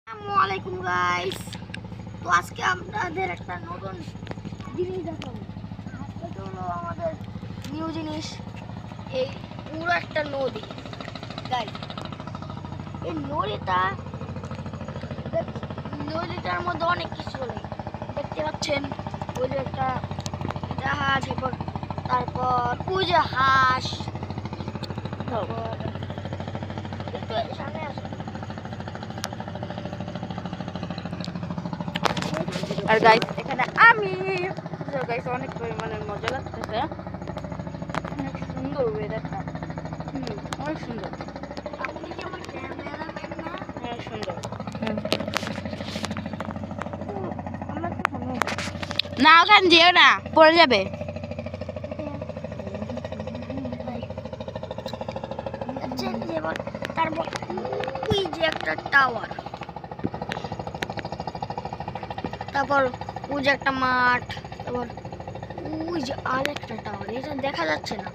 আসসালামু গাইস। তো আজকে আপনাদের একটা নতুন জিনিস দেখাবো। এটা হলো আমাদের নিউ জিনিস। এই পুরো একটা নদী গাইস। এই নদীটার মধ্যে অনেক কিছু নেই দেখতে পাচ্ছেন। ওই যে একটা জাহাজ, তারপর ওই যে হাঁস, তারপর একটু সামনে আসুন। আর গাইস এখানে আমি গাইস অনেক পরিমাণে মজা লাগতেছে। অনেক সুন্দর ওয়েদারটা, অনেক সুন্দর। আপনি কি আমার ক্যামেরাম্যান না? হ্যাঁ সুন্দর। আমরা তো সামনে না ওখানে যেও না, পড়ে যাবে। তারপর ওই যে একটা টাওয়ার, তারপর ওই যে একটা মাঠ, তারপর ওই যে আর একটা টাওয়ার, এটা দেখা যাচ্ছে না।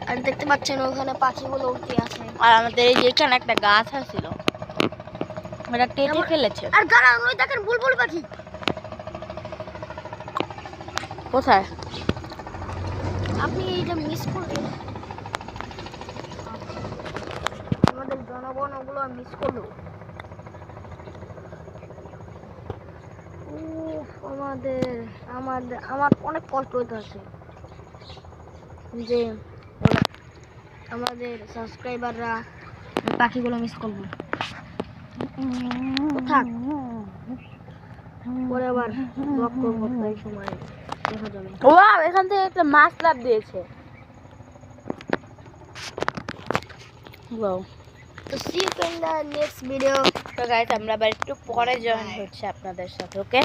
আর দেখতে পাচ্ছেন ওখানে পাখিগুলো উঠতে আছে। আর আমাদের এই যে এখানে একটা গাছ আছিল, ওটা কেটে ফেলেছে। আর দাঁড়ান, ওই দেখেন বুলবুল পাখি। কোথায়? আপনি এইটা মিস করলেন, আমাদের জনগণ ওগুলো মিস করলো। আমার অনেক কষ্ট হইতেছে যে আমাদের সাবস্ক্রাইবাররা পাখিগুলো মিস করবো। থাক, পরে আবার ব্লগ করবো, তাই সময় দেখা যাবে। ওয়াও, এখান থেকে একটা মাছ লাফ দিয়েছে। ওয়াও। তো see you in the next video. তো গাইস আমরা আবার একটু পরে জয়েন হচ্ছে আপনাদের সাথে, ওকে?